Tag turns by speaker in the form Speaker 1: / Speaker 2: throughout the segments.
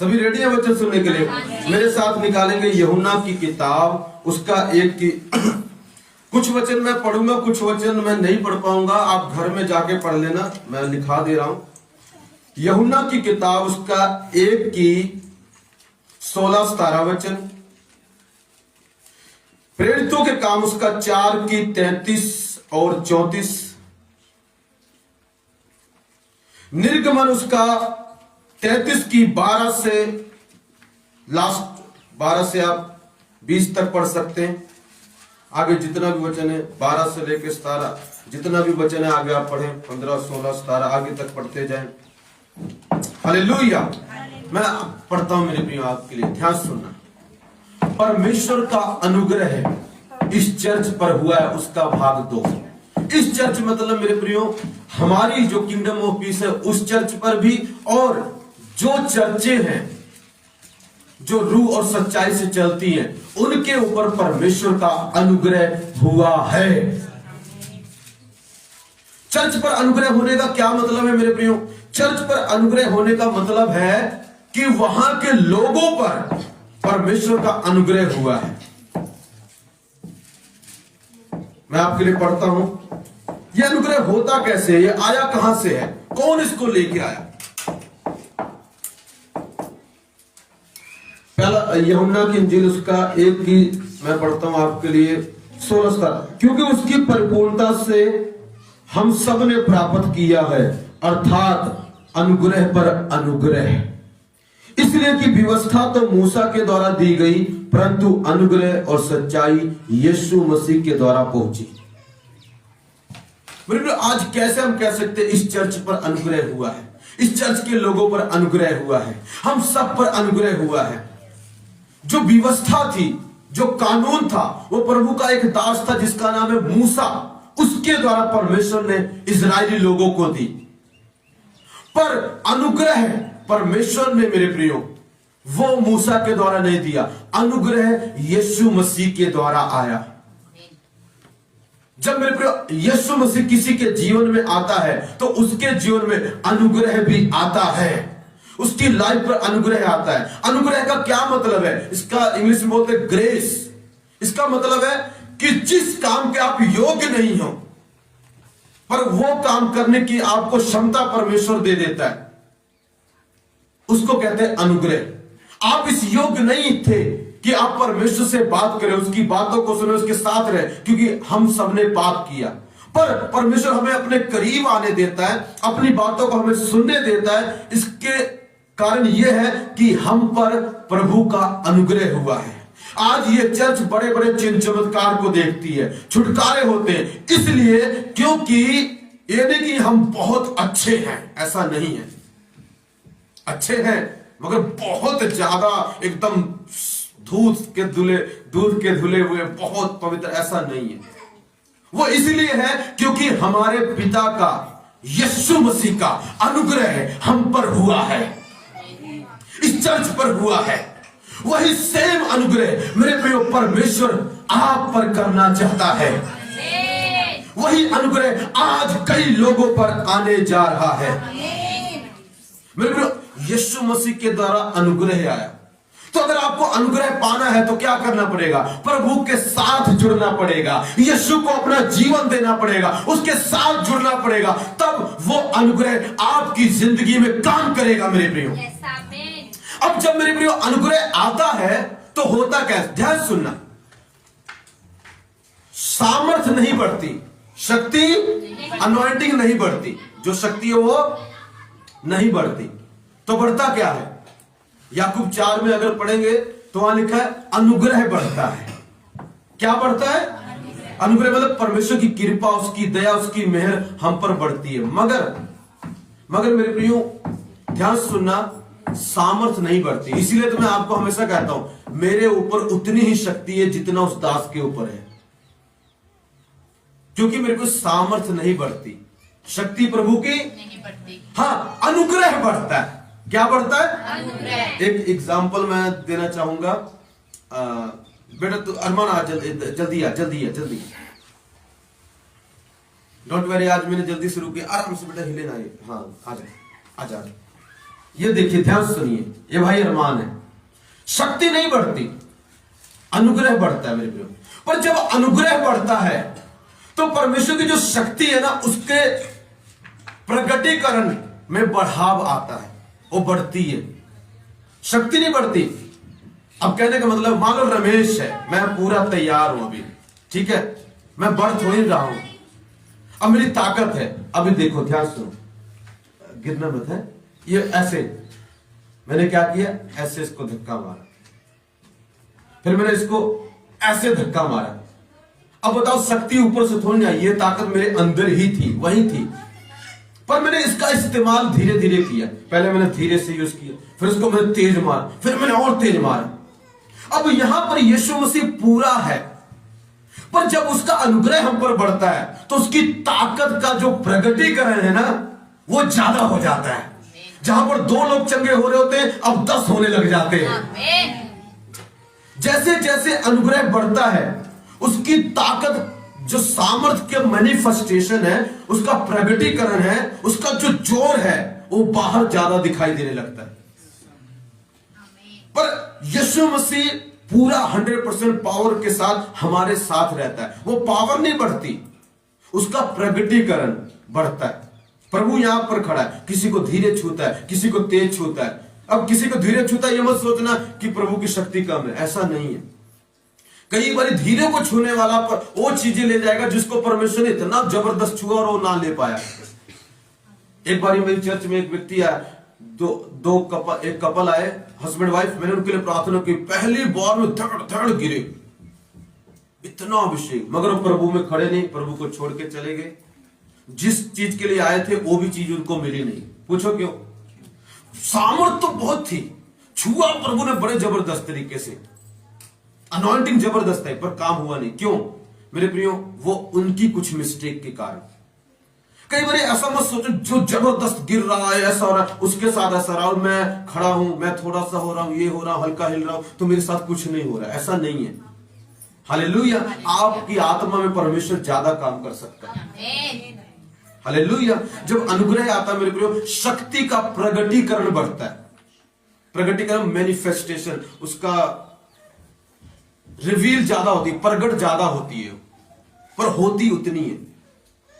Speaker 1: सभी रेडी है वचन सुनने के लिए? मेरे साथ निकालेंगे यूहन्ना की किताब, उसका एक की कुछ वचन मैं पढ़ूंगा, कुछ वचन मैं नहीं पढ़ पाऊंगा, आप घर में जाके पढ़ लेना, मैं लिखा दे रहा हूं। यूहन्ना की किताब, उसका 1 की 16-17 वचन, प्रेरितों के काम उसका 4 की 33 और 34, निर्गमन उसका 33 की 12 से लास्ट 12 से आप 20 तक पढ़ सकते हैं। आगे जितना भी वचन है 12 से लेकर 17, जितना भी वचन है आगे आप पढ़ें, 15, 16, 17 आगे तक पढ़ते जाएं। हालेलुया। मैं पढ़ता हूं मेरे प्रिय, आपके लिए ध्यान सुनना। परमेश्वर का अनुग्रह इस चर्च पर हुआ है, उसका भाग 2। इस चर्च मतलब मेरे प्रियो हमारी जो किंगडम ऑफ पीस है उस चर्च पर भी, और जो चर्चें हैं जो रूह और सच्चाई से चलती हैं उनके ऊपर परमेश्वर का अनुग्रह हुआ है। चर्च पर अनुग्रह होने का क्या मतलब है मेरे प्रियो? चर्च पर अनुग्रह होने का मतलब है कि वहां के लोगों पर परमेश्वर का अनुग्रह हुआ है। मैं आपके लिए पढ़ता हूं, यह अनुग्रह होता कैसे है, यह आया कहां से है, कौन इसको लेके आया? पहला यूहन्ना की इंजील, उसका 1 की मैं पढ़ता हूं आपके लिए 16, क्योंकि उसकी परिपूर्णता से हम सब ने प्राप्त किया है, अर्थात अनुग्रह पर अनुग्रह। इसलिए कि व्यवस्था तो मूसा के द्वारा दी गई, परंतु अनुग्रह और सच्चाई यीशु मसीह के द्वारा पहुंची। आज कैसे हम कह सकते हैं इस चर्च पर अनुग्रह हुआ है, इस चर्च के लोगों पर अनुग्रह हुआ है, हम सब पर अनुग्रह हुआ है। जो व्यवस्था थी, जो कानून था, वो प्रभु का एक दास था जिसका नाम है मूसा, उसके द्वारा परमेश्वर ने इजरायली लोगों को दी। पर अनुग्रह परमेश्वर ने मेरे प्रियो वो मूसा के द्वारा नहीं दिया, अनुग्रह यीशु मसीह के द्वारा आया। जब मेरे प्रियो यीशु मसीह किसी के जीवन में आता है तो उसके जीवन में अनुग्रह भी आता है, उसकी लाइफ पर अनुग्रह आता है। अनुग्रह का क्या मतलब है? इसका इंग्लिश में बोलते हैं ग्रेस। इसका मतलब है कि जिस काम के आप योग्य नहीं हो पर वो काम करने की आपको क्षमता परमेश्वर दे देता है, उसको कहते हैं अनुग्रह। आप इस योग्य नहीं थे कि आप परमेश्वर से बात करें, उसकी बातों को सुने, उसके साथ रहे, क्योंकि हम सबने पाप किया। पर परमेश्वर हमें अपने करीब आने देता है, अपनी बातों को हमें सुनने देता है। इसके कारण यह है कि हम पर प्रभु का अनुग्रह हुआ है। आज ये चर्च बड़े बड़े चिन्ह चमत्कार को देखती है, छुटकारे होते हैं, इसलिए क्योंकि ये नहीं कि हम बहुत अच्छे हैं, ऐसा नहीं है। अच्छे हैं मगर बहुत ज्यादा एकदम दूध के धुले हुए बहुत पवित्र, ऐसा नहीं है। वो इसलिए है क्योंकि हमारे पिता का, यीशु मसीह का अनुग्रह हम पर हुआ है, इस चर्च पर हुआ है। वही सेम अनुग्रह मेरे प्रिय परमेश्वर आप पर करना चाहता है। वही अनुग्रह आज कई लोगों पर आने जा रहा है। मेरे प्रिय यीशु मसीह के द्वारा अनुग्रह आया। तो अगर आपको अनुग्रह पाना है तो क्या करना पड़ेगा? प्रभु के साथ जुड़ना पड़ेगा, यीशु को अपना जीवन देना पड़ेगा, उसके साथ जुड़ना पड़ेगा, तब वो अनुग्रह आपकी जिंदगी में काम करेगा मेरे प्रियो। अब जब मेरे प्रियो अनुग्रह आता है तो होता क्या? ध्यान सुनना, सामर्थ नहीं बढ़ती, शक्ति अनॉइंटिंग नहीं बढ़ती, जो शक्ति है वो नहीं बढ़ती, तो बढ़ता क्या है? याकूब 4 में अगर पढ़ेंगे तो वहां लिखा है अनुग्रह बढ़ता है। क्या बढ़ता है? अनुग्रह मतलब परमेश्वर की कृपा, उसकी दया, उसकी मेहर हम पर बढ़ती है। मगर मेरे प्रियो ध्यान सुनना, सामर्थ नहीं बढ़ती। इसीलिए तो मैं आपको हमेशा कहता हूं मेरे ऊपर उतनी ही शक्ति है जितना उस दास के ऊपर है, क्योंकि मेरे को सामर्थ नहीं बढ़ती, शक्ति प्रभु की नहीं बढ़ती। हाँ, अनुग्रह बढ़ता है। क्या बढ़ता है? अनुग्रह। एक एग्जांपल मैं देना चाहूंगा। बेटा तू अरमान आ, जल्दी डोंट वरी, आज मैंने जल्दी शुरू किया, आराम से बेटा, हिले ना। हाँ, आ जा। ये देखिए, ध्यान सुनिए, ये भाई अरमान है। शक्ति नहीं बढ़ती, अनुग्रह बढ़ता है मेरे प्रियो। पर जब अनुग्रह बढ़ता है तो परमेश्वर की जो शक्ति है ना, उसके प्रकटीकरण में बढ़ाव आता है, वो बढ़ती है, शक्ति नहीं बढ़ती। अब कहने का मतलब, मान लो रमेश है, मैं पूरा तैयार हूं अभी, ठीक है, मैं बढ़ थोड़ी रहा हूं, अब मेरी ताकत है। अभी देखो, ध्यान सुनो, गिरना मत है, ये ऐसे मैंने क्या किया, ऐसे इसको धक्का मारा, फिर मैंने इसको ऐसे धक्का मारा। अब बताओ, शक्ति ऊपर से थोड़ी आई, ये ताकत मेरे अंदर ही थी, वही थी, पर मैंने इसका इस्तेमाल धीरे धीरे किया। पहले मैंने धीरे से यूज किया, फिर उसको मैंने तेज मारा, फिर मैंने और तेज मारा। अब यहां पर यीशु मसीह पूरा है, पर जब उसका अनुग्रह हम पर बढ़ता है तो उसकी ताकत का जो प्रगटीकरण है ना, वो ज्यादा हो जाता है। जहां पर 2 लोग चंगे हो रहे होते हैं, अब 10 होने लग जाते हैं। जैसे जैसे अनुग्रह बढ़ता है, उसकी ताकत, जो सामर्थ्य के मैनिफेस्टेशन है, उसका प्रगटीकरण है, उसका जो जोर है, वो बाहर ज्यादा दिखाई देने लगता है। पर यीशु मसीह पूरा 100% पावर के साथ हमारे साथ रहता है। वो पावर नहीं बढ़ती, उसका प्रगटीकरण बढ़ता है। प्रभु यहां पर खड़ा है, किसी को धीरे छूता है, किसी को तेज छूता है। अब किसी को धीरे छूता है, ये मत सोचना कि प्रभु की शक्ति कम है, ऐसा नहीं है। कई बार धीरे को छूने वाला पर वो चीजें ले जाएगा जिसको परमेश्वर ने इतना जबरदस्त छुआ और वो ना ले पाया। एक बार मेरी चर्च में एक व्यक्ति आया, एक कपल आए, हस्बैंड वाइफ, मैंने उनके लिए प्रार्थना की, पहली बार में धड़ धड़ गिरे, इतना अभिषेक, मगर वो प्रभु में खड़े नहीं, प्रभु को छोड़ के चले गए। जिस चीज के लिए आए थे वो भी चीज उनको मिली नहीं। पूछो क्यों? सामर्थ तो बहुत थी, छुआ प्रभु ने बड़े जबरदस्त तरीके से, अनॉइंटिंग जबरदस्त है, पर काम हुआ नहीं। क्यों मेरे प्रियो? वो उनकी कुछ मिस्टेक के कारण। कई बार ऐसा मत सोचो जो जबरदस्त गिर रहा है, ऐसा हो रहा है, उसके साथ ऐसा रहा, और मैं खड़ा हूं, मैं थोड़ा सा हो रहा हूं, ये हो रहा हूं, हल्का हिल रहा हूं, तो मेरे साथ कुछ नहीं हो रहा है, ऐसा नहीं है। हालेलुया। आपकी आत्मा में परमेश्वर ज्यादा काम कर सकता है। हालेलुया। जब अनुग्रह आता है मेरे प्रियो, शक्ति का प्रगटीकरण बढ़ता है। प्रगटीकरण, मैनिफेस्टेशन, उसका रिवील ज्यादा होती है, प्रगट ज्यादा होती है, पर होती उतनी है।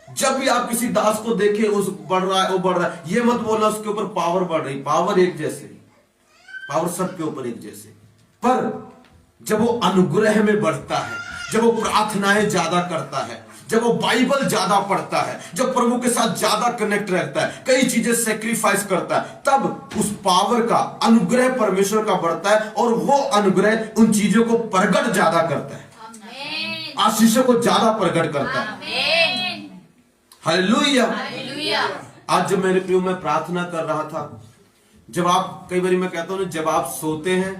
Speaker 1: जब भी आप किसी दास को देखें, उस बढ़ रहा है, वो बढ़ रहा है, ये मत बोलना उसके ऊपर पावर बढ़ रही, पावर एक जैसे, पावर सबके ऊपर एक जैसे। पर जब वो अनुग्रह में बढ़ता है, जब वो प्रार्थनाएं ज्यादा करता है, जब वो बाइबल ज्यादा पढ़ता है, जब प्रभु के साथ ज्यादा कनेक्ट रहता है, कई चीजें सेक्रीफाइस करता है, तब उस पावर का, अनुग्रह परमेश्वर का बढ़ता है, और वो अनुग्रह उन चीजों को प्रकट ज्यादा करता है, आशीषों को ज्यादा प्रकट करता है। हालेलुया। आज जब मेरे प्रियो मैं प्रार्थना कर रहा था, जब आप, कई बार मैं कहता हूं, जब आप सोते हैं,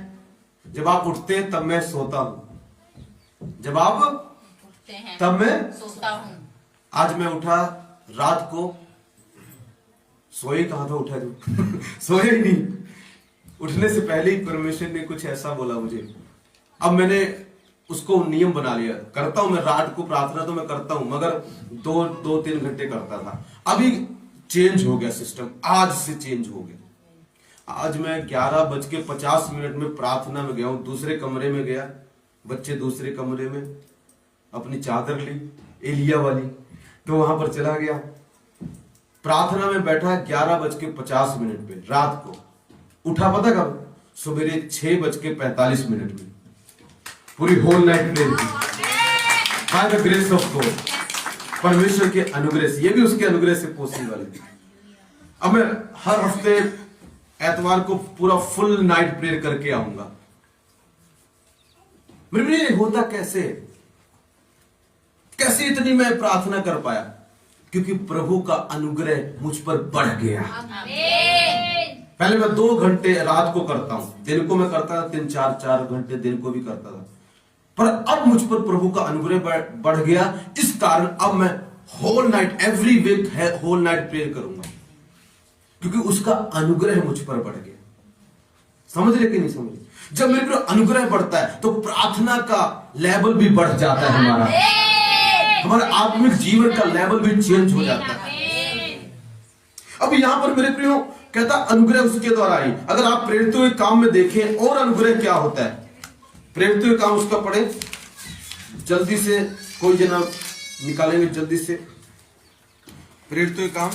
Speaker 1: जब आप उठते हैं, तब मैं सोता हूं, जब आप उठते हैं तब मैं सोता हूं। आज मैं उठा रात को, सोए कहां था, उठा जो सोए ही नहीं, उठने से पहले ही परमेश्वर ने कुछ ऐसा बोला मुझे। अब मैंने उसको नियम बना लिया, करता हूं मैं रात को प्रार्थना, तो मैं करता हूं, मगर 2-3 घंटे करता था। अभी चेंज हो गया सिस्टम, आज से चेंज हो गया। आज मैं 11:50 में प्रार्थना में गया हूं, दूसरे कमरे में गया, बच्चे दूसरे कमरे में, अपनी चादर ली एलिया वाली, तो वहां पर चला गया, प्रार्थना में बैठा 11:50 पे रात को। उठा पता कब? सवेरे 6:45 में। पूरी होल नाइट प्रेयर की, by the grace of God, परमेश्वर के अनुग्रह से, ये भी उसके अनुग्रह से पॉसिबल है। अब मैं हर हफ्ते एतवार को पूरा फुल नाइट प्रेयर करके आऊंगा। मेरे लिए होता कैसे इतनी मैं प्रार्थना कर पाया? क्योंकि प्रभु का अनुग्रह मुझ पर बढ़ गया। पहले मैं 2 घंटे रात को करता हूं, दिन को मैं करता था 3-4 घंटे दिन को भी करता था, पर अब मुझ पर प्रभु का अनुग्रह बढ़ गया। इस कारण अब मैं whole night, every week whole night prayer करूंगा, क्योंकि उसका अनुग्रह मुझ पर बढ़ गया। समझ रहे कि नहीं समझ? जब मेरे पर अनुग्रह बढ़ता है तो प्रार्थना का लेवल भी बढ़ जाता है, हमारा आत्मिक जीवन का लेवल भी चेंज हो जाता है। अब यहां पर मेरे प्रियो कहता अनुग्रह उसके द्वारा आई। अगर आप प्रेरित हुए काम में देखें और अनुग्रह क्या होता है, प्रेरित हुए काम उसका पढ़े जल्दी से, कोई जना निकालेंगे जल्दी से। प्रेरित हुए काम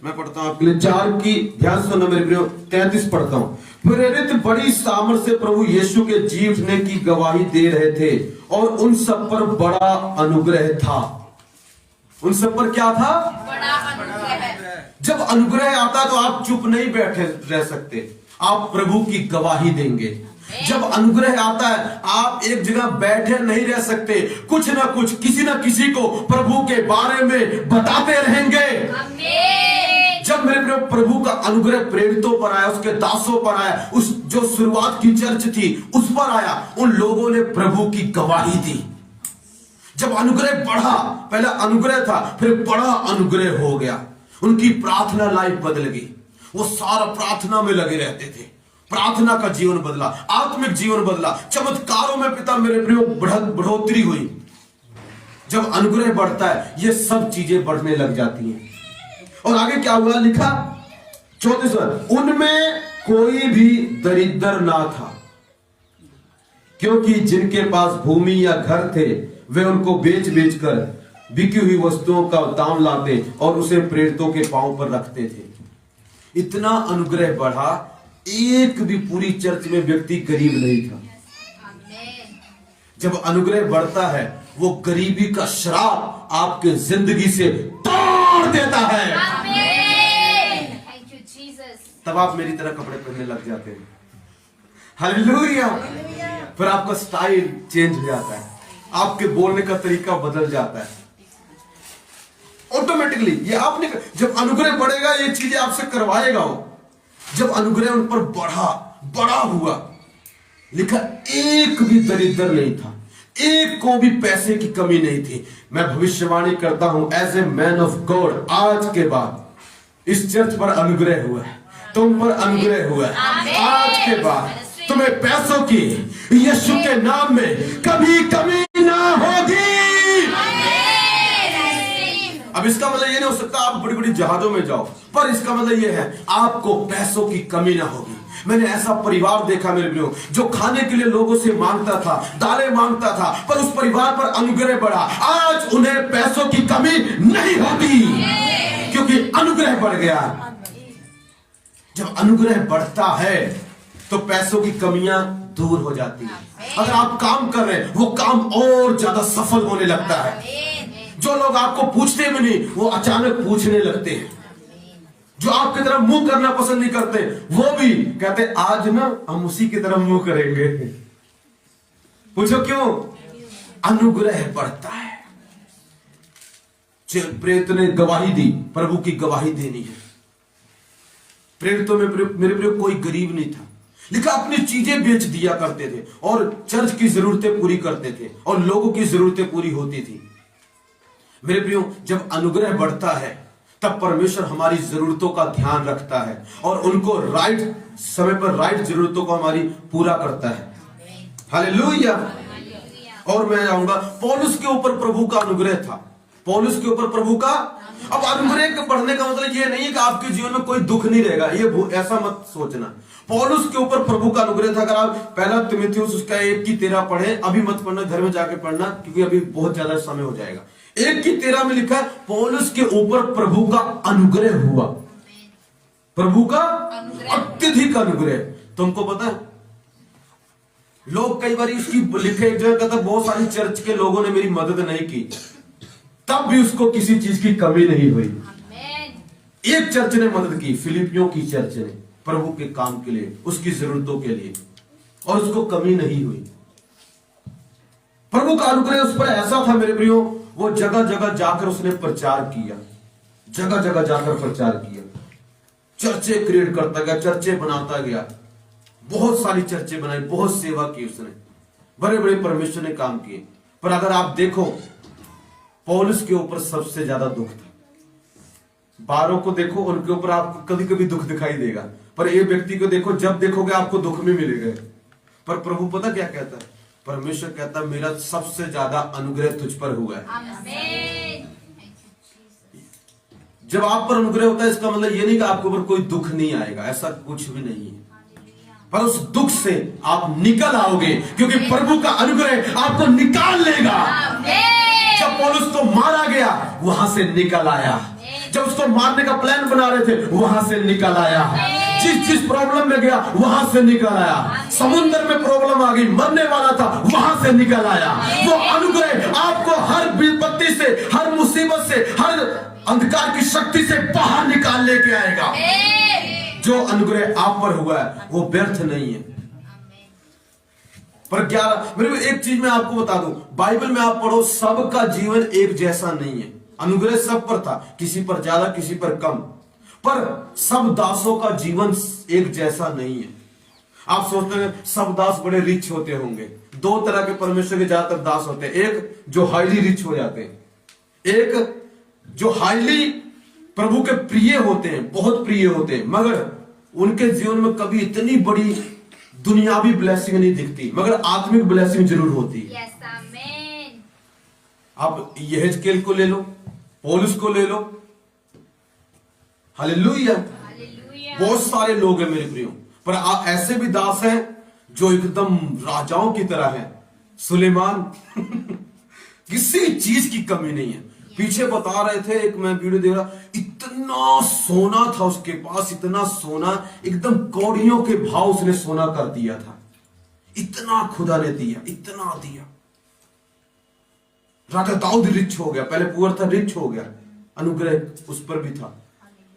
Speaker 1: मैं पढ़ता हूं आपके लिए 4 की, ध्यान सुनना मेरे प्रियो, 33 पढ़ता हूं। प्रेरित बड़ी सामर्थ से प्रभु यीशु के जी उठने की गवाही दे रहे थे और उन सब पर बड़ा अनुग्रह था। उन सब पर क्या था?
Speaker 2: बड़ा अनुग्रह।
Speaker 1: जब अनुग्रह आता है तो आप चुप नहीं बैठे रह सकते, आप प्रभु की गवाही देंगे। जब अनुग्रह आता है आप एक जगह बैठे नहीं रह सकते, कुछ ना कुछ किसी ना किसी को प्रभु के बारे में बताते रहेंगे। जब मेरे प्रभु का अनुग्रह प्रेरितों पर आया, उसके दासों पर आया, उस जो शुरुआत की चर्च थी उस पर आया, उन लोगों ने प्रभु की गवाही दी। जब अनुग्रह बढ़ा, पहला अनुग्रह था फिर बड़ा अनुग्रह हो गया, उनकी प्रार्थना लाइफ बदल गई। वो सारा प्रार्थना में लगे रहते थे, प्रार्थना का जीवन बदला, आत्मिक जीवन बदला, चमत्कारों में पिता मेरे प्रियो बढ़ोतरी हुई। जब अनुग्रह बढ़ता है ये सब चीजें बढ़ने लग जाती हैं। और आगे क्या हुआ लिखा 34, उनमें कोई भी दरिद्र ना था, क्योंकि जिनके पास भूमि या घर थे वे उनको बेच बेच कर बिकी हुई वस्तुओं का दाम लाते और उसे प्रेरितों के पांव पर रखते थे। इतना अनुग्रह बढ़ा, एक भी पूरी चर्च में व्यक्ति गरीब नहीं था। जब अनुग्रह बढ़ता है वो गरीबी का श्राप आपके जिंदगी से तोड़ देता है। तब आप मेरी तरह कपड़े पहनने लग जाते हैं। हालेलुया। फिर आपका स्टाइल चेंज हो जाता है, आपके बोलने का तरीका बदल जाता है ऑटोमेटिकली। ये आपने जब अनुग्रह बढ़ेगा ये चीजें आपसे करवाएगा वो। जब अनुग्रह उन पर बड़ा हुआ, लिखा एक भी दरिद्र नहीं था, एक को भी पैसे की कमी नहीं थी। मैं भविष्यवाणी करता हूं as a man of God, आज के बाद इस चर्च पर अनुग्रह हुआ है, तुम पर अनुग्रह हुआ है। आज के बाद तुम्हें पैसों की यीशु के नाम में कभी कमी ना होगी। अब इसका मतलब ये नहीं हो सकता आप बड़ी बड़ी जहाजों में जाओ, पर इसका मतलब ये है आपको पैसों की कमी ना होगी। मैंने ऐसा परिवार देखा मेरे प्रियो, जो खाने के लिए लोगों से मांगता था, दालें मांगता था, पर उस परिवार पर अनुग्रह बढ़ा। आज उन्हें पैसों की कमी नहीं होगी क्योंकि अनुग्रह बढ़ गया। जब अनुग्रह बढ़ता है तो पैसों की कमियां दूर हो जाती है। अगर आप काम कर रहे हैं वो काम और ज्यादा सफल होने लगता है। जो लोग आपको पूछते भी नहीं वो अचानक पूछने लगते हैं। जो आपकी तरफ मुंह करना पसंद नहीं करते वो भी कहते आज ना हम उसी की तरफ मुंह करेंगे। पूछो क्यों? अनुग्रह बढ़ता है। प्रेरित ने गवाही दी, प्रभु की गवाही देनी है। प्रेरितों में मेरे प्रिय कोई गरीब नहीं था। लिखा अपनी चीजें बेच दिया करते थे और चर्च की जरूरतें पूरी करते थे और लोगों की जरूरतें पूरी होती थी। मेरे प्रियो जब अनुग्रह बढ़ता है तब परमेश्वर हमारी जरूरतों का ध्यान रखता है और उनको राइट समय पर राइट जरूरतों को हमारी पूरा करता है। हालेलुया। और मैं आऊंगा, पौलुस के ऊपर प्रभु का अनुग्रह था। पौलुस के ऊपर प्रभु का, अब अनुग्रह के बढ़ने का मतलब ये नहीं है कि आपके जीवन में कोई दुख नहीं रहेगा, ये ऐसा मत सोचना। पौलुस के ऊपर प्रभु का अनुग्रह था। अगर आप पहला तिमुथियुस उसका 1:13 पढ़े, अभी मत पढ़ना, घर में जाके पढ़ना क्योंकि अभी बहुत ज्यादा समय हो जाएगा। 1:13 में लिखा है पौलुस के ऊपर प्रभु का अनुग्रह हुआ। प्रभु का अत्यधिक अनुग्रह। तुमको पता है लोग कई बार उसकी लिखे एक जगह कहता बहुत सारी चर्च के लोगों ने मेरी मदद नहीं की, तब भी उसको किसी चीज की कमी नहीं हुई। एक चर्च ने मदद की, फिलिपियों की चर्च ने, प्रभु के काम के लिए, उसकी जरूरतों के लिए, और उसको कमी नहीं हुई। प्रभु का अनुग्रह उस पर ऐसा था मेरे प्रियो, वो जगह जगह जाकर उसने प्रचार किया, जगह जगह जाकर प्रचार किया, चर्चे क्रिएट करता गया, चर्चे बनाता गया, बहुत सारी चर्चे बनाई, बहुत सेवा की उसने, बड़े बड़े परमेश्वर ने काम किए। पर अगर आप देखो पौलुस के ऊपर सबसे ज्यादा दुख था। 12 को देखो, उनके ऊपर आपको कभी कभी दुख दिखाई देगा, पर एक व्यक्ति को देखो, जब देखोगे आपको दुख में मिलेगा। पर प्रभु पता क्या कहता है? परमेश्वर कहता है मेरा सबसे ज्यादा अनुग्रह तुझ पर हुआ है। जब आप पर अनुग्रह होता है इसका मतलब ये नहीं कि आपके ऊपर कोई दुख नहीं आएगा, ऐसा कुछ भी नहीं है। पर उस दुख से आप निकल आओगे क्योंकि प्रभु का अनुग्रह आपको निकाल लेगा। जब पौलुस को मारा गया वहां से निकल आया, जब उसको मारने का प्लान बना रहे थे वहां से निकल आया, जिस प्रॉब्लम में गया वहां से निकल आया, समुद्र में प्रॉब्लम आ गई, मरने वाला था, वहां से निकल आया। वो अनुग्रह आपको हर विपत्ति से, हर मुसीबत से, हर अंधकार की शक्ति से बाहर निकाल लेके आएगा। जो अनुग्रह आप पर हुआ है वो व्यर्थ नहीं है। पर 11 मेरे एक चीज मैं आपको बता दूं, बाइबल में आप पढ़ो, सबका जीवन एक जैसा नहीं है। अनुग्रह सब पर था, किसी पर ज्यादा किसी पर कम, पर सब दासों का जीवन एक जैसा नहीं है। आप सोचते हैं सब दास बड़े रिच होते होंगे। दो तरह के परमेश्वर के ज्यादातर दास होते हैं, एक जो हाईली रिच हो जाते हैं, एक जो हाईली प्रभु के प्रिय होते हैं, बहुत प्रिय होते हैं, मगर उनके जीवन में कभी इतनी बड़ी दुनियावी ब्लेसिंग नहीं दिखती, मगर आत्मिक ब्लेसिंग जरूर होती है। आप यहेजकेल को ले लो, पौलुस को ले लो, हालेलुया। बहुत सारे लोग हैं मेरे प्रियो, पर ऐसे भी दास हैं जो एकदम राजाओं की तरह हैं। सुलेमान किसी चीज की कमी नहीं है। पीछे बता रहे थे, एक मैं वीडियो देख रहा, इतना सोना था उसके पास, इतना सोना, एकदम कौड़ियों के भाव उसने सोना कर दिया था। इतना खुदा ने दिया, इतना दिया। राजा दाऊद रिच हो गया, पहले पुअर था, रिच हो गया, अनुग्रह उस पर भी था।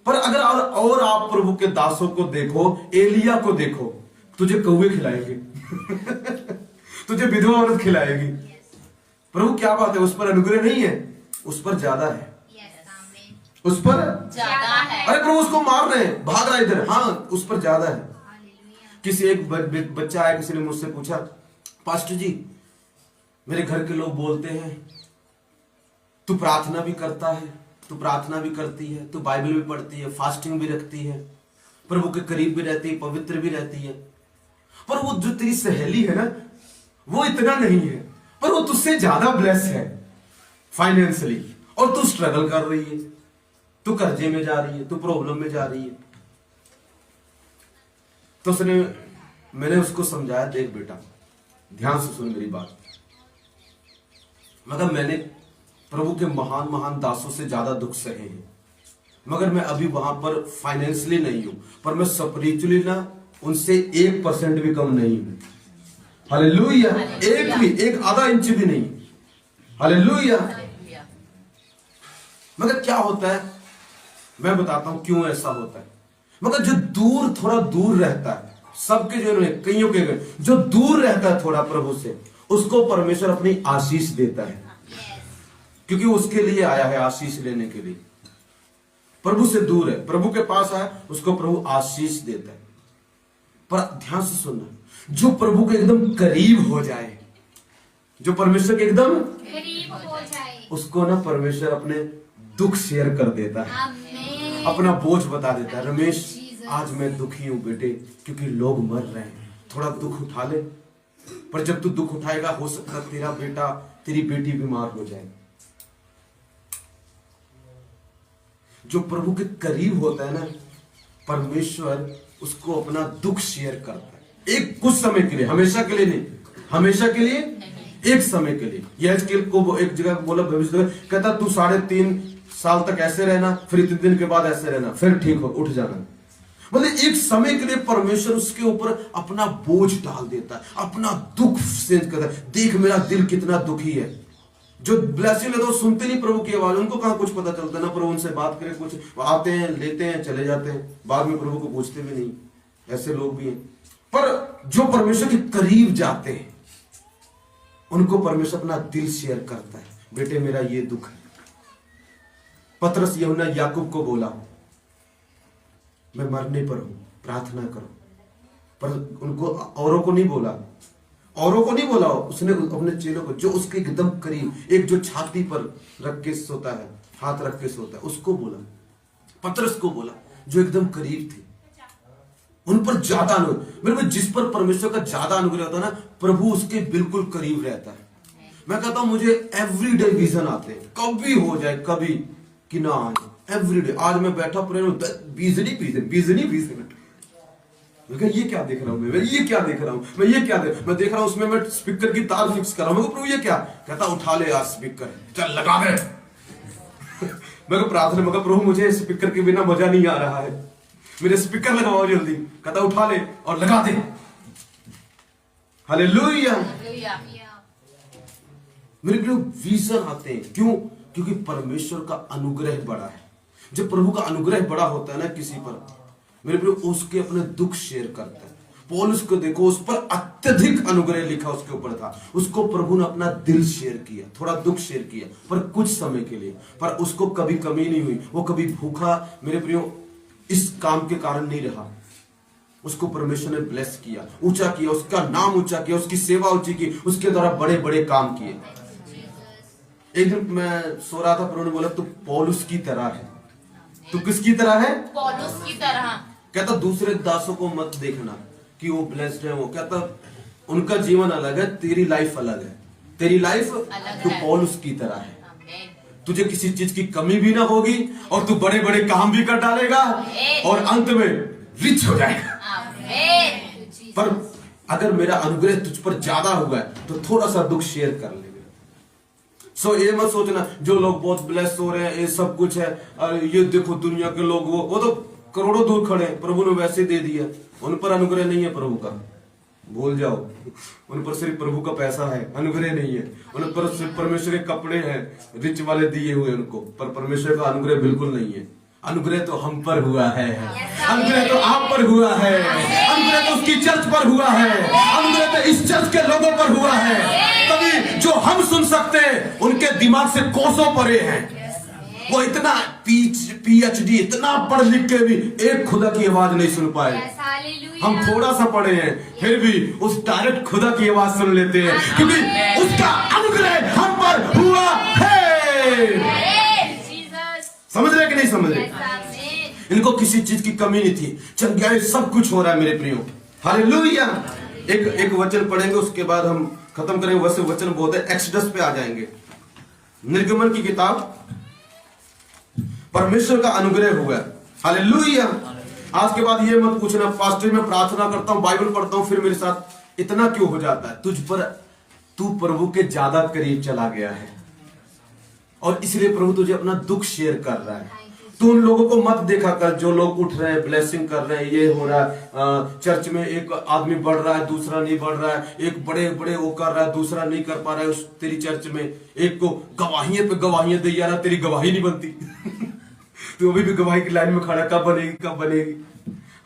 Speaker 1: पर अगर और आप प्रभु के दासों को देखो, एलिया को देखो, तुझे कौवे खिलाएंगे तुझे विधवा औरत खिलाएगी। प्रभु क्या बात है, उस पर अनुग्रह नहीं है, उस पर ज्यादा है, उस पर ज्यादा है। अरे प्रभु उसको मार रहे हैं, भाग रहा है इधर, हाँ उस पर ज्यादा है। किसी एक बच्चा आया, किसी ने मुझसे पूछा, पास्टर जी मेरे घर के लोग बोलते हैं तू प्रार्थना भी करता है, तू प्रार्थना भी करती है, तू बाइबल भी पढ़ती है, फास्टिंग भी रखती है, प्रभु के करीब भी रहती है, पवित्र भी रहती है, पर वो जो तेरी सहेली है ना वो इतना नहीं है, पर वो तुझसे ज्यादा ब्लेस है फाइनेंशियली, और तू स्ट्रगल कर रही है, तू कर्जे में जा रही है, तू प्रॉब्लम में जा रही है। तो मैंने उसको समझाया, देख बेटा ध्यान से सुन मेरी बात, मगर मैंने प्रभु के महान महान दासों से ज्यादा दुख सहे हैं, मगर मैं अभी वहां पर फाइनेंशियली नहीं हूं, पर मैं स्पिरिचुअली ना उनसे 1% भी कम नहीं हूं। हालेलुया। एक आधा इंच भी नहीं। हालेलुया। मगर क्या होता है, मैं बताता हूं क्यों ऐसा होता है। मगर जो दूर, थोड़ा दूर रहता है, सबके जो कईयों के जो दूर रहता है थोड़ा प्रभु से, उसको परमेश्वर अपनी आशीष देता है, क्योंकि उसके लिए आया है आशीष लेने के लिए। प्रभु से दूर है, प्रभु के पास आया, उसको प्रभु आशीष देता है। पर ध्यान से सुनना, जो प्रभु के एकदम करीब हो जाए, जो परमेश्वर के एकदम करीब हो जाए, उसको ना परमेश्वर अपने दुख शेयर कर देता है, अपना बोझ बता देता है। रमेश आज मैं दुखी हूं बेटे, क्योंकि लोग मर रहे हैं, थोड़ा दुख उठा ले। पर जब तू दुख उठाएगा, हो सकता है तेरा बेटा, तेरी बेटी बीमार हो जाए। जो प्रभु के करीब होता है ना, परमेश्वर उसको अपना दुख शेयर करता है, एक कुछ समय के लिए, हमेशा के लिए नहीं, हमेशा के लिए एक समय के लिए। यहेजकेल को एक जगह बोला भविष्य, कहता तू 3.5 साल तक ऐसे रहना, फिर इतने दिन के बाद ऐसे रहना, फिर ठीक हो उठ जाना। मतलब एक समय के लिए परमेश्वर उसके ऊपर अपना बोझ डाल देता है, अपना दुख सेंस करता है। देख मेरा दिल कितना दुखी है। जो ब्लेसिंग लेते सुनते नहीं प्रभु की आवाज, उनको कहां कुछ पता चलता ना, प्रभु उनसे बात करे, कुछ आते हैं, लेते हैं, चले जाते हैं, बाद में प्रभु को पूछते भी नहीं। ऐसे लोग भी हैं। पर जो परमेश्वर के करीब जाते हैं, उनको परमेश्वर अपना दिल शेयर करता है, बेटे मेरा ये दुख है। पतरस यूहन्ना याकूब को बोला, मैं मरने पर हूं, प्रार्थना करो। पर उनको औरों को नहीं बोला, औरों को नहीं बोला, उसने अपने चेलों को, जो उसके एकदम करीब, एक जो छाती पर रख के सोता है, हाथ रख के सोता है, उसको बोला। पतरस को बोला, जो एकदम करीब थे, उन पर ज्यादा अनुग्रह। जिस पर परमेश्वर का ज्यादा अनुग्रह होता है ना, प्रभु उसके बिल्कुल करीब रहता है। मैं कहता हूं मुझे एवरीडे विजन आते हैं, कभी हो जाए कभी कि ना आए, एवरीडे। आज मैं बैठा पूरे 20 मिनट, मैं कहा ये क्या देख रहा हूं, मैं ये क्या देख रहा हूं, मैं देख रहा हूं उसमें मैं स्पीकर की तार फिक्स कर रहा हूं। मैं प्रभु ये क्या? कहता उठा ले यार स्पीकर, चल लगा दे। मैं प्रार्थना में प्रभु मुझे स्पीकर के बिना मजा नहीं आ रहा है, मेरे स्पीकर लगवाओ जल्दी। कहता उठा ले और लगा दे। हालेलुया। मेरे प्रियो विजन आते हैं, क्यों? क्योंकि परमेश्वर का अनुग्रह बड़ा है। जब प्रभु का अनुग्रह बड़ा होता है ना किसी पर, मेरे प्रियो उसके अपने दुख शेयर करता है। पौलुस को देखो, उस पर अत्यधिक अनुग्रह लिखा उसके ऊपर था। उसको प्रभु ने अपना दिल शेयर किया, थोड़ा दुख शेयर किया, पर कुछ समय के लिए। पर उसको कभी कमी नहीं हुई, वो कभी भूखा मेरे प्रियो इस काम के कारण नहीं रहा। उसको परमेश्वर ने ब्लेस किया, ऊंचा किया, उसका नाम ऊंचा किया, उसकी सेवा ऊंची की, उसके द्वारा बड़े बड़े काम किए। एक दिन मैं सो रहा था, प्रभु ने बोला तू पौलुस की तरह है। तू किसकी तरह है?
Speaker 2: पौलुस की तरह।
Speaker 1: कहता दूसरे दासों को मत देखना कि वो ब्लेस्ड है, वो कहता उनका जीवन अलग है, तेरी लाइफ अलग है। तेरी लाइफ तू पौलुस की तरह है। तुझे किसी चीज की कमी भी ना होगी और तू बड़े बड़े काम भी कर डालेगा और अंत में रिच हो जाएगा। पर अगर मेरा अनुग्रह तुझ पर ज्यादा हुआ है तो थोड़ा सा दुख शेयर कर ले। सो ये मत सोचना जो लोग बहुत ब्लेस हो रहे हैं ये सब कुछ है, और ये देखो दुनिया के लोग वो तो करोड़ों दूर खड़े हैं, प्रभु ने वैसे दे दिया, उन पर अनुग्रह नहीं है प्रभु का, भूल जाओ। उन पर सिर्फ प्रभु का पैसा है, अनुग्रह नहीं है। उन पर सिर्फ परमेश्वर के कपड़े हैं, रिच वाले दिए हुए उनको, पर परमेश्वर का अनुग्रह बिल्कुल नहीं है। अनुग्रह तो हम पर हुआ है, अनुग्रह तो आप पर हुआ है, अनुग्रह तो उसकी चर्च पर हुआ है, अनुग्रह तो इस चर्च के लोगों पर हुआ है। तभी जो हम सुन सकते हैं उनके दिमाग से कोसों परे हैं। वो इतना PhD इतना पढ़ लिख के भी एक खुदा की आवाज नहीं सुन पाए। हम थोड़ा सा पढ़े हैं फिर भी उस डायरेक्ट खुदा की आवाज सुन लेते हैं, क्योंकि उसका अनुग्रह हम पर हुआ है। समझ रहे कि नहीं समझ रहे? इनको किसी चीज की कमी नहीं थी, चंगाई सब कुछ हो रहा है मेरे प्रियो। हालेलुया। एक वचन पढ़ेंगे, उसके बाद हम खत्म करेंगे। वैसे वचन बहुत है, एक्सोडस पे आ जाएंगे। निर्गमन की किताब, परमेश्वर का अनुग्रह हुआ। हालेलुया। आज के बाद ये मत पूछना पास्टर मैं प्रार्थना करता हूं, बाइबल पढ़ता हूं, फिर मेरे साथ इतना क्यों हो जाता है? तुझ पर तू प्रभु के ज्यादा करीब चला गया है और इसलिए प्रभु तुझे अपना दुख शेयर कर रहा है। तू उन लोगों को मत देखा कर जो लोग उठ रहे हैं, ब्लेसिंग कर रहे हैं, ये हो रहा है, चर्च में एक आदमी बढ़ रहा है दूसरा नहीं बढ़ रहा है, एक बड़े बड़े वो कर रहा है दूसरा नहीं कर पा रहा है। उस तेरी चर्च में एक को गवाहियां पे गवाहियां दे जा रहा, तेरी गवाही नहीं बनती। तू अभी भी गवाही की लाइन में खड़ा, कब बनेगी कब बनेगी।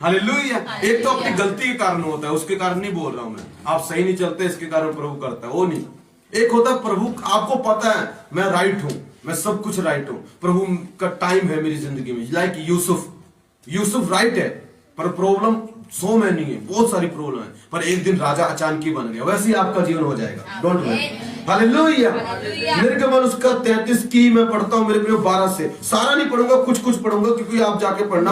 Speaker 1: हालेलुया। एक तो अपनी गलती के कारण होता है, उसके कारण नहीं बोल रहा हूं मैं, आप सही नहीं चलते इसके कारण प्रभु करता है, वो नहीं। एक होता है प्रभु आपको पता है मैं राइट हूं, मैं सब कुछ राइट हूं, प्रभु का टाइम है मेरी जिंदगी में। लाइक यूसुफ राइट है, पर प्रॉब्लम सो में नहीं है, बहुत सारी प्रॉब्लम है, पर एक दिन राजा अचानक ही बन गया। वैसे ही आपका जीवन हो जाएगा, डोंट वरी। हालेलुया। निर्गमन उसका 33 की मैं पढ़ता हूं मेरे प्रियो 12 से, सारा नहीं पढ़ूंगा, कुछ कुछ पढ़ूंगा, क्योंकि आप जाके पढ़ना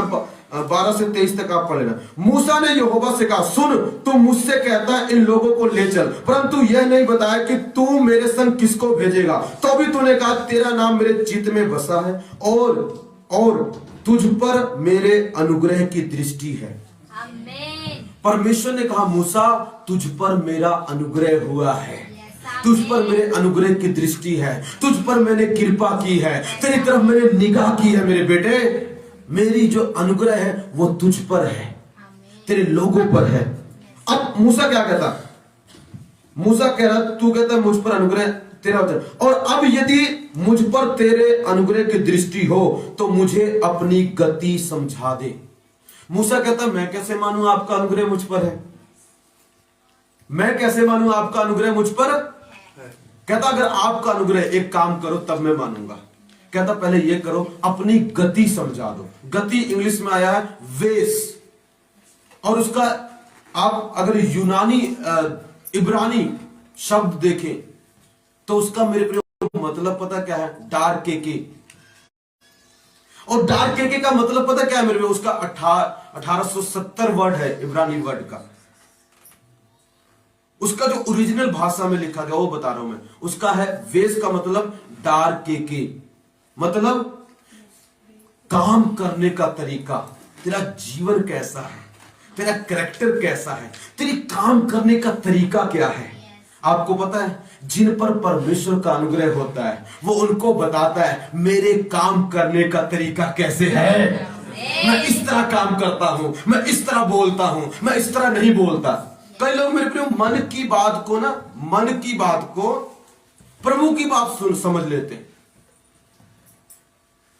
Speaker 1: 12 से 23 तक आप पढ़ लेना। मूसा ने यहोवा से कहा, सुन तू मुझसे कहता है इन लोगों को ले चल, परंतु यह नहीं बताया कि तू मेरे संग किसको भेजेगा। तो भी तूने कहा तेरा नाम मेरे चित्त में बसा है और तुझ पर मेरे अनुग्रह की दृष्टि है। परमेश्वर ने कहा मूसा तुझ पर मेरा अनुग्रह हुआ है, तुझ पर मेरे अनुग्रह की दृष्टि है, तुझ पर मैंने कृपा की है, तेरी तरफ मैंने निगाह की है। मेरे बेटे मेरी जो अनुग्रह है वो तुझ पर है, तेरे लोगों पर है। अब मूसा क्या कहता? मूसा कह रहा तू कहता मुझ पर अनुग्रह तेरा वचन, और अब यदि मुझ पर तेरे अनुग्रह की दृष्टि हो तो मुझे अपनी गति समझा दे। मूसा कहता मैं कैसे मानूं आपका अनुग्रह मुझ पर है, मैं कैसे मानूं आपका अनुग्रह मुझ पर। कहता अगर आपका अनुग्रह एक काम करो तब मैं मानूंगा। कहता पहले ये करो, अपनी गति समझा दो। गति इंग्लिश में आया है वेस, और उसका आप अगर यूनानी इब्रानी शब्द देखें तो उसका मेरे प्रिय मतलब पता क्या है? डार्क केके। और डार्क केके का मतलब पता क्या है मेरे प्रिय? उसका 1870 वर्ड है इब्रानी वर्ड का। उसका जो ओरिजिनल भाषा में लिखा गया वो बता रहा हूं मैं। उसका है वेस का मतलब डार्क केके, मतलब काम करने का तरीका, तेरा जीवन कैसा है, तेरा कैरेक्टर कैसा है, तेरी काम करने का तरीका क्या है। आपको पता है जिन पर परमेश्वर का अनुग्रह होता है वो उनको बताता है मेरे काम करने का तरीका कैसे है। मैं इस तरह काम करता हूं, मैं इस तरह बोलता हूं, मैं इस तरह नहीं बोलता। कई लोग मेरे प्रियो मन की बात को प्रभु की बात समझ लेते हैं,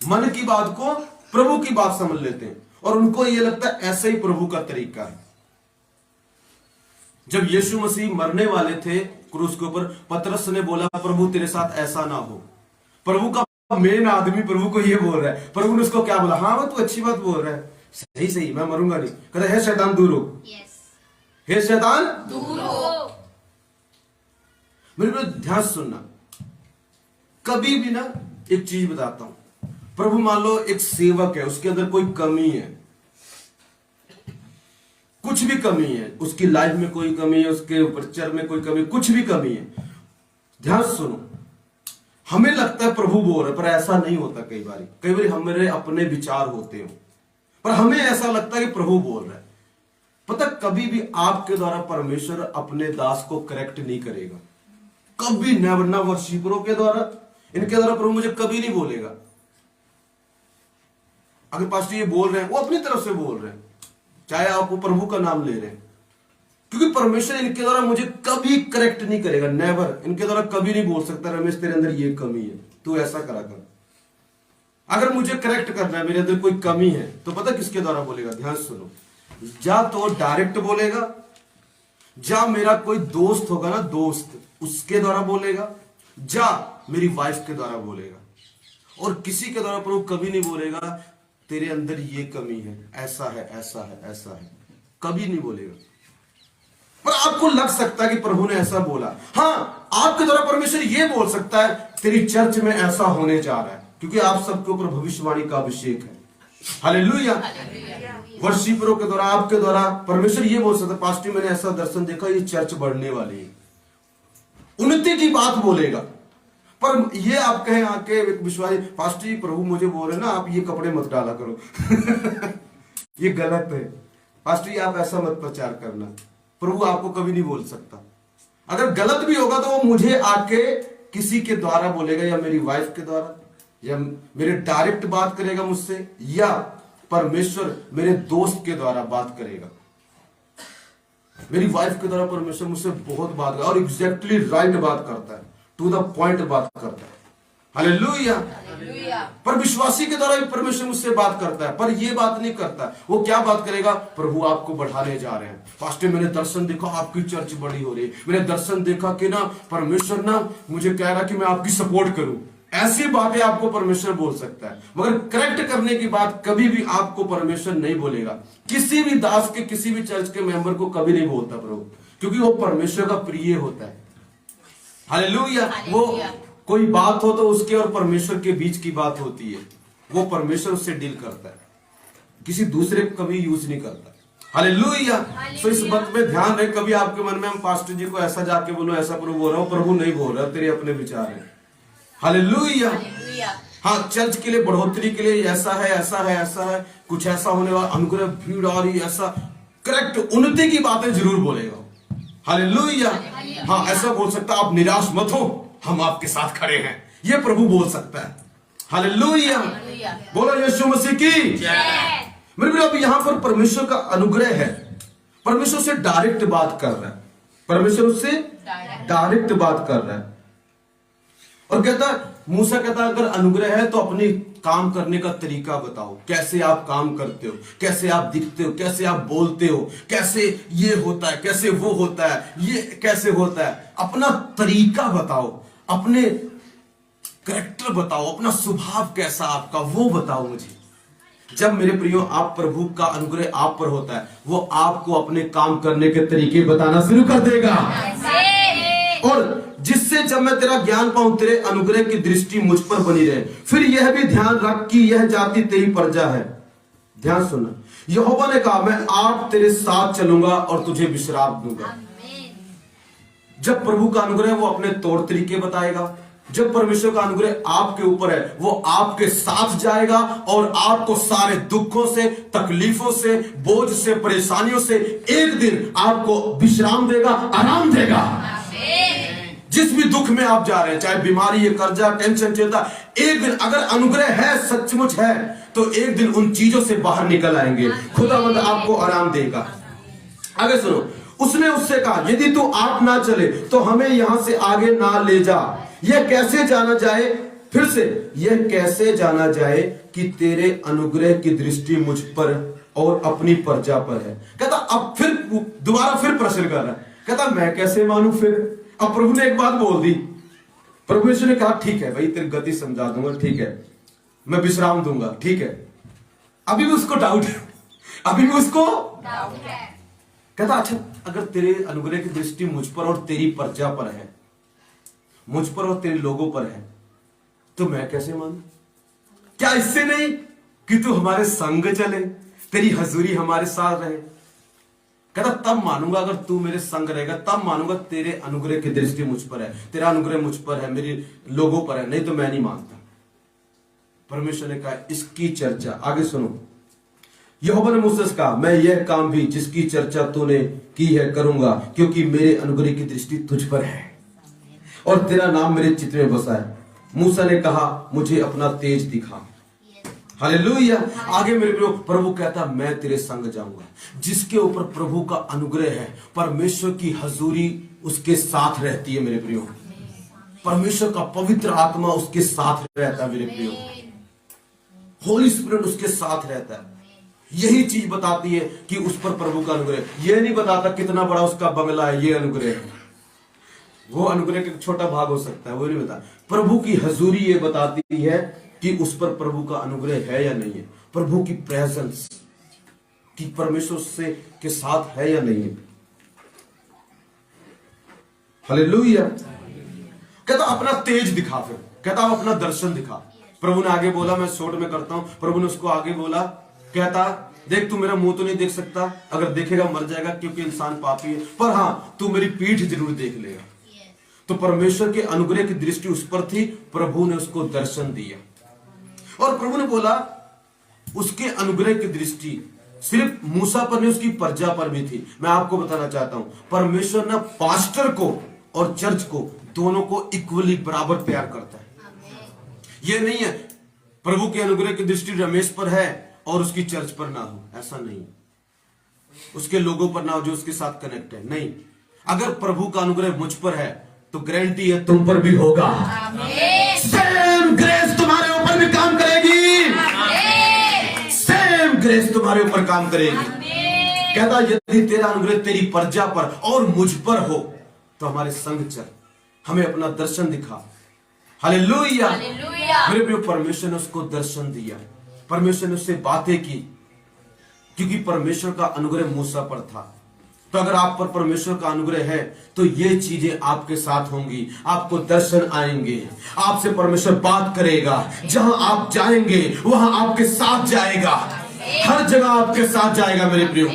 Speaker 1: मन की बात को प्रभु की बात समझ लेते हैं और उनको यह लगता है ऐसे ही प्रभु का तरीका है। जब यीशु मसीह मरने वाले थे क्रूस के ऊपर, पतरस ने बोला प्रभु तेरे साथ ऐसा ना हो। प्रभु का मेन आदमी प्रभु को ये बोल रहा है, प्रभु ने उसको क्या बोला, हाँ वो तू अच्छी बात बोल रहा है, सही मैं मरूंगा नहीं। कहता है शैतान दूर हो, हे शैतान दूर हो। मेरे ध्यान सुनना, कभी भी ना एक चीज बताता हूं, प्रभु मान लो एक सेवक है, उसके अंदर कोई कमी है, कुछ भी कमी है, उसकी लाइफ में कोई कमी है, उसके प्रचार में कोई कमी, कुछ भी कमी है, ध्यान सुनो। हमें लगता है प्रभु बोल रहे, पर ऐसा नहीं होता। कई बार हमारे अपने विचार होते हो, पर हमें ऐसा लगता है कि प्रभु बोल रहा है। पता कभी भी आपके द्वारा परमेश्वर अपने दास को करेक्ट नहीं करेगा, कभी नेवर, ना वर्शिपरों के द्वारा, इनके द्वारा प्रभु मुझे कभी नहीं बोलेगा। अगर पास्टर ये बोल रहे हैं वो अपनी तरफ से बोल रहे हैं, चाहे आप वो प्रभु का नाम ले रहे हैं, क्योंकि परमेश्वर इनके द्वारा मुझे कभी करेक्ट नहीं करेगा, नेवर। इनके द्वारा कभी नहीं बोल सकता रमेश तेरे अंदर ये कमी है, तू ऐसा करा कर। अगर मुझे करेक्ट करना है, मेरे अंदर कोई कमी है, तो पता किसके द्वारा बोलेगा, ध्यान सुनो। जा तो डायरेक्ट बोलेगा, जा मेरा कोई दोस्त होगा ना, दोस्त, उसके द्वारा बोलेगा, जा मेरी वाइफ के द्वारा बोलेगा, और किसी के द्वारा प्रभु कभी नहीं बोलेगा तेरे अंदर ये कमी है, ऐसा है, ऐसा है, ऐसा है, कभी नहीं बोलेगा। पर आपको लग सकता है कि प्रभु ने ऐसा बोला। हाँ, आपके द्वारा परमेश्वर ये बोल सकता है तेरी चर्च में ऐसा होने जा रहा है, क्योंकि आप सबके ऊपर भविष्यवाणी का अभिषेक है। हालेलुया। वर्शिपरों के द्वारा, आपके द्वारा परमेश्वर ये बोल सकता है पास्टर मैंने ऐसा दर्शन देखा, ये चर्च बढ़ने वाली है, उन्नति की बात बोलेगा। पर ये आप कहें आके विश्वासी पास्टर जी प्रभु मुझे बोल रहे ना आप ये कपड़े मत डाला करो ये गलत है पास्टर जी, आप ऐसा मत प्रचार करना। प्रभु आपको कभी नहीं बोल सकता। अगर गलत भी होगा तो वो मुझे आके किसी के द्वारा बोलेगा, या मेरी वाइफ के द्वारा, या मेरे डायरेक्ट बात करेगा मुझसे, या परमेश्वर मेरे दोस्त के द्वारा बात करेगा। मेरी वाइफ के द्वारा परमेश्वर मुझसे बहुत बात करता है, और एग्जैक्टली राइट बात करता है, टू द पॉइंट बात करता है। हालेलुया। पर विश्वासी के द्वारा भी परमेश्वर मुझसे बात करता है, पर ये बात नहीं करता। वो क्या बात करेगा, प्रभु आपको बढ़ाने जा रहे हैं। पास्टर मैंने दर्शन देखा आपकी चर्च बड़ी हो रही है, मैंने दर्शन देखा कि ना परमेश्वर ना मुझे कह रहा कि मैं आपकी सपोर्ट करूं। ऐसी बातें आपको परमेश्वर बोल सकता है, मगर करेक्ट करने की बात कभी भी आपको परमेश्वर नहीं बोलेगा। किसी भी दास के, किसी भी चर्च के मेंबर को कभी नहीं बोलता प्रभु, क्योंकि वो परमेश्वर का प्रिय होता है। हालेलुया। वो कोई बात हो तो उसके और परमेश्वर के बीच की बात होती है, वो परमेश्वर उससे डील करता है, किसी दूसरे को कभी यूज नहीं करता। हालेलुया। तो इस बात में ध्यान रहे, कभी आपके मन में हम पास्टर जी को ऐसा जाके बोलो ऐसा प्रभु बोल रहा हूं, प्रभु नहीं बोल रहा, तेरे अपने विचार है। हालेलुया। हाँ, चर्च के लिए बढ़ोतरी के लिए ऐसा है, ऐसा है, ऐसा है, कुछ ऐसा होने वाला, अनुग्रह भीड़ आ रही, ऐसा करेक्ट उन्नति की बातें जरूर बोलेगा। हालेलुया। हाँ, ऐसा बोल सकता आप निराश मत हो, हम आपके साथ खड़े हैं, ये प्रभु बोल सकता है। हालेलुया। बोलो यीशु मसीह की जय। मेरे अब यहां पर परमेश्वर का अनुग्रह है, परमेश्वर से डायरेक्ट बात कर रहा है, परमेश्वर उससे डायरेक्ट बात कर रहा है। और कहता मूसा कहता अगर अनुग्रह है तो अपनी काम करने का तरीका बताओ, कैसे आप काम करते हो, कैसे आप दिखते हो, कैसे आप बोलते हो, कैसे ये होता है, कैसे वो होता है, ये कैसे होता है, अपना तरीका बताओ, अपने कैरेक्टर बताओ, अपना स्वभाव कैसा आपका वो बताओ मुझे। जब मेरे प्रियो आप प्रभु का अनुग्रह आप पर होता है, वो आपको अपने काम करने के तरीके बताना शुरू कर देगा। और जिससे जब मैं तेरा ज्ञान पाऊं, तेरे अनुग्रह की दृष्टि मुझ पर बनी रहे। फिर यह भी ध्यान रख कि यह जाति तेरी प्रजा है। ध्यान सुनना, यहोवा ने कहा मैं आप तेरे साथ चलूंगा और तुझे विश्राम दूंगा। जब प्रभु का अनुग्रह वो अपने तौर तरीके बताएगा, जब परमेश्वर का अनुग्रह आपके ऊपर है, वो आपके साथ जाएगा और आपको सारे दुखों से, तकलीफों से, बोझ से, परेशानियों से एक दिन आपको विश्राम देगा, आराम देगा। जिस भी दुख में आप जा रहे हैं, चाहे बीमारी है, कर्जा, टेंशन, चिंता, एक दिन अगर अनुग्रह है, सचमुच है, तो एक दिन उन चीजों से बाहर निकल आएंगे। खुदावंद आपको आराम देगा। आगे सुनो, उसने उससे कहा, यदि तू आप ना चले तो हमें यहां से आगे ना ले जा। यह कैसे जाना जाए, फिर से यह कैसे जाना जाए कि तेरे अनुग्रह की दृष्टि मुझ पर और अपनी प्रजा पर है। कहता अब फिर दोबारा फिर प्रश्न कर रहा है, कहता मैं कैसे मानूं फिर। अब प्रभु ने एक बात बोल दी। प्रभु यीशु ने कहा ठीक है भाई, तेरी गति समझा दूंगा, ठीक है, मैं विश्राम दूंगा, ठीक है। अभी भी उसको डाउट है, अभी भी उसको डाउट है। कहता अच्छा, अगर तेरे अनुग्रह की दृष्टि मुझ पर और तेरी प्रजा पर है, मुझ पर और तेरे लोगों पर है, तो मैं कैसे मानूं? क्या इससे नहीं कि तू हमारे संग चले, तेरी हजूरी हमारे साथ रहे। कहता तब मानूंगा, अगर तू मेरे संग रहेगा तब मानूंगा तेरे अनुग्रह की दृष्टि मुझ पर है, तेरा अनुग्रह मुझ पर है, मेरे लोगों पर है, नहीं तो मैं नहीं मानता। परमेश्वर ने कहा इसकी चर्चा, आगे सुनो, यहोवा ने मूसा से कहा, मैं यह काम भी जिसकी चर्चा तूने की है करूंगा, क्योंकि मेरे अनुग्रह की दृष्टि तुझ पर है और तेरा नाम मेरे चित्त में बसा है। मूसा ने कहा, मुझे अपना तेज दिखा। हालेलुया। आगे मेरे प्रभु कहता, मैं तेरे संग जाऊंगा। जिसके ऊपर प्रभु का अनुग्रह है, परमेश्वर की हजूरी उसके साथ रहती है मेरे प्रियो। परमेश्वर का पवित्र आत्मा उसके साथ रहता है मेरे प्रियो। होली स्पिरिट उसके साथ रहता है। यही चीज बताती है कि उस पर प्रभु का अनुग्रह। यह नहीं बताता कितना बड़ा उसका बंगला है, ये अनुग्रह है। वो अनुग्रह का छोटा भाग हो सकता है, वो नहीं बता। प्रभु की हजूरी ये बताती है कि उस पर प्रभु का अनुग्रह है या नहीं है, प्रभु की प्रेजेंस, कि परमेश्वर से के साथ है या नहीं है। हालेलुया। कहता अपना तेज दिखा, फिर कहता अपना दर्शन दिखा। प्रभु ने आगे बोला, मैं शॉर्ट में करता हूं, प्रभु ने उसको आगे बोला, कहता देख तू मेरा मुंह तो नहीं देख सकता, अगर देखेगा मर जाएगा क्योंकि इंसान पापी है, पर हां तू मेरी पीठ जरूर देख लेगा। तो परमेश्वर के अनुग्रह की दृष्टि उस पर थी, प्रभु ने उसको दर्शन दिया। और प्रभु ने बोला उसके अनुग्रह की दृष्टि सिर्फ मूसा पर नहीं, उसकी प्रजा पर भी थी। मैं आपको बताना चाहता हूं, परमेश्वर ना पास्टर को और चर्च को दोनों को इक्वली बराबर प्यार करता है। यह नहीं है प्रभु के अनुग्रह की दृष्टि रमेश पर है और उसकी चर्च पर ना हो, ऐसा नहीं। उसके लोगों पर ना हो जो उसके साथ कनेक्ट है, नहीं। अगर प्रभु का अनुग्रह मुझ पर है तो गारंटी है तुम पर भी होगा। सेम ग्रेस तुम्हारे ऊपर भी काम करेगी, सेम ग्रेस तुम्हारे ऊपर काम करेगी। कहता यदि तेरा अनुग्रह तेरी प्रजा पर और मुझ पर हो तो हमारे संग चल, हमें अपना दर्शन दिखा। हालेलुया। मेरे प्रिय, परमेश्वर ने उसको दर्शन दिया, परमेश्वर ने उससे बातें की, क्योंकि परमेश्वर का अनुग्रह मूसा पर था। तो अगर आप पर परमेश्वर का अनुग्रह है तो ये चीजें आपके साथ होंगी, आपको दर्शन आएंगे, आपसे परमेश्वर बात करेगा। जहां आप जाएंगे वहां आपके साथ जाएगा, हर जगह आपके साथ जाएगा मेरे प्रियो।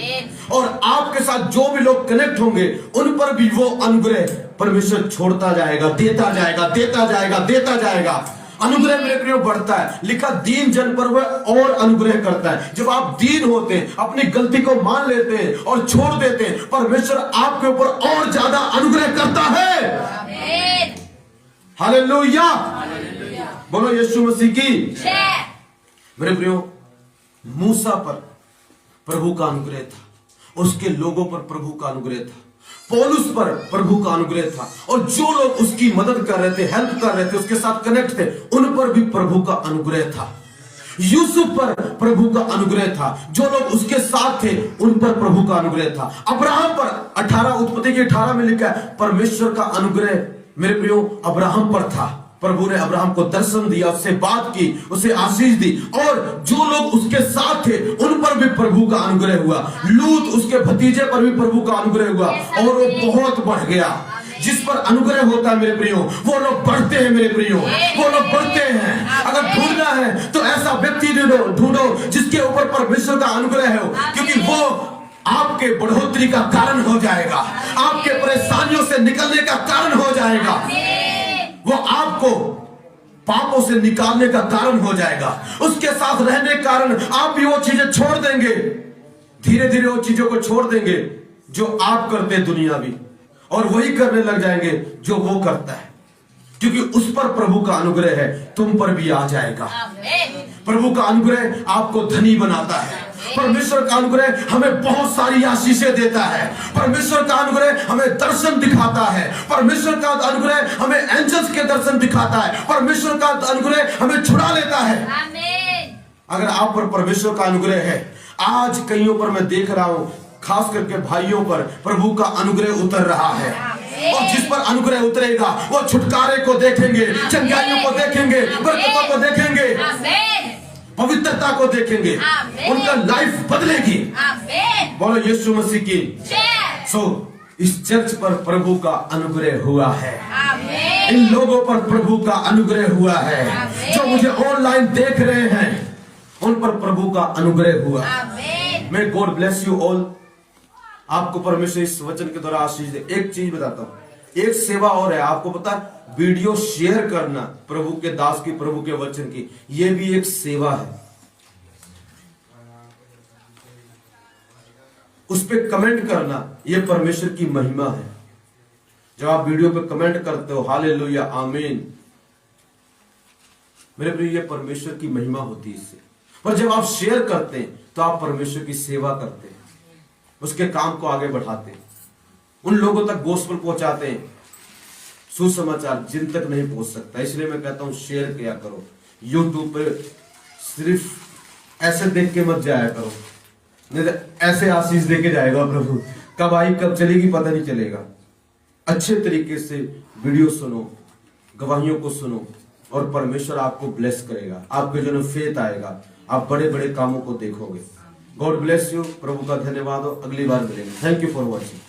Speaker 1: और आपके साथ जो भी लोग कनेक्ट होंगे उन पर भी वो अनुग्रह परमेश्वर छोड़ता जाएगा, देता जाएगा, देता जाएगा, देता जाएगा। अनुग्रह मेरे प्रियो बढ़ता है। लिखा दीन जन पर वह और अनुग्रह करता है। जब आप दीन होते हैं, अपनी गलती को मान लेते हैं और छोड़ देते हैं, परमेश्वर आपके ऊपर और ज्यादा अनुग्रह करता है। हालेलुया। बोलो यीशु मसीह की। मेरे प्रियो, मूसा पर प्रभु का अनुग्रह था, उसके लोगों पर प्रभु का अनुग्रह था, पौलुस पर प्रभु का अनुग्रह था, और जो लोग उसकी मदद कर रहे थे, हेल्प कर रहे थे, उसके साथ कनेक्ट थे, उन पर भी प्रभु का अनुग्रह था। यूसुफ पर प्रभु का अनुग्रह था, जो लोग उसके साथ थे उन पर प्रभु का अनुग्रह था। अब्राहम पर 18 उत्पत्ति के 18 में लिखा है परमेश्वर का अनुग्रह मेरे प्रियो अब्राहम पर था। प्रभु ने अब्राहम को दर्शन दिया, उससे बात की, उसे आशीष दी, और जो लोग उसके साथ थे उन पर भी प्रभु का अनुग्रह हुआ। लूत उसके भतीजे पर भी प्रभु का अनुग्रह हुआ और वो बहुत बढ़ गया। जिस पर अनुग्रह होता है मेरे प्रियो, वो लोग बढ़ते हैं मेरे प्रियो, वो लोग बढ़ते हैं। अगर ढूंढना है तो ऐसा व्यक्ति ढूंढो जिसके ऊपर परमेश्वर का अनुग्रह हो, क्योंकि वो आपके बढ़ोतरी का कारण हो जाएगा, आपके परेशानियों से निकलने का कारण हो जाएगा। वो आपको पापों से निकालने का कारण हो जाएगा। उसके साथ रहने के कारण आप भी वो चीजें छोड़ देंगे, धीरे धीरे वो चीजों को छोड़ देंगे जो आप करते हैं दुनियावी, और वही करने लग जाएंगे जो वो करता है, क्योंकि उस पर प्रभु का अनुग्रह है, तुम पर भी आ जाएगा। प्रभु का अनुग्रह आपको धनी बनाता है। परमेश्वर का अनुग्रह हमें बहुत सारी आशीषें देता है। परमेश्वर का अनुग्रह हमें दर्शन दिखाता है। परमेश्वर का अनुग्रह हमें एंजल्स के दर्शन दिखाता है। परमेश्वर का अनुग्रह हमें छुड़ा लेता है। अगर आप पर परमेश्वर का अनुग्रह है, आज कईयों पर मैं देख रहा हूं, खास करके भाइयों पर प्रभु का अनुग्रह उतर रहा है, और जिस पर अनुग्रह उतरेगा वो छुटकारे को देखेंगे, चंगाइयों को देखेंगे, बरकतों को देखेंगे, पवित्रता को देखेंगे, उनका लाइफ बदलेगी। बोलो यीशु मसीह की। सो इस चर्च पर प्रभु का अनुग्रह हुआ है, इन लोगों पर प्रभु का अनुग्रह हुआ है, जो मुझे ऑनलाइन देख रहे हैं उन पर प्रभु का अनुग्रह हुआ। May God bless you all. आपको परमेश्वर इस वचन के द्वारा आशीष दे। एक चीज बताता हूं, एक सेवा और है, आपको पता है, वीडियो शेयर करना प्रभु के दास की, प्रभु के वचन की, यह भी एक सेवा है। उस पे कमेंट करना, यह परमेश्वर की महिमा है। जब आप वीडियो पे कमेंट करते हो, हालेलुया, आमीन, मेरे प्रिय, यह परमेश्वर की महिमा होती है इससे। पर जब आप शेयर करते हैं तो आप परमेश्वर की सेवा करते हैं, उसके काम को आगे बढ़ाते हैं, उन लोगों तक गोस्पेल पहुंचाते हैं, सुसमाचार जिन तक नहीं पहुंच सकता। इसलिए मैं कहता हूं शेयर किया करो। यूट्यूब पे सिर्फ ऐसे देख के मत जाया करो, नहीं तो ऐसे आशीष देके जाएगा प्रभु, कब आई कब चलेगी पता नहीं चलेगा। अच्छे तरीके से वीडियो सुनो, गवाहियों को सुनो, और परमेश्वर आपको ब्लेस करेगा। आपके जो फेथ आएगा, आप बड़े बड़े कामों को देखोगे। God bless you. प्रभु का धन्यवाद हो। अगली बार मिलेंगे। Thank you for watching.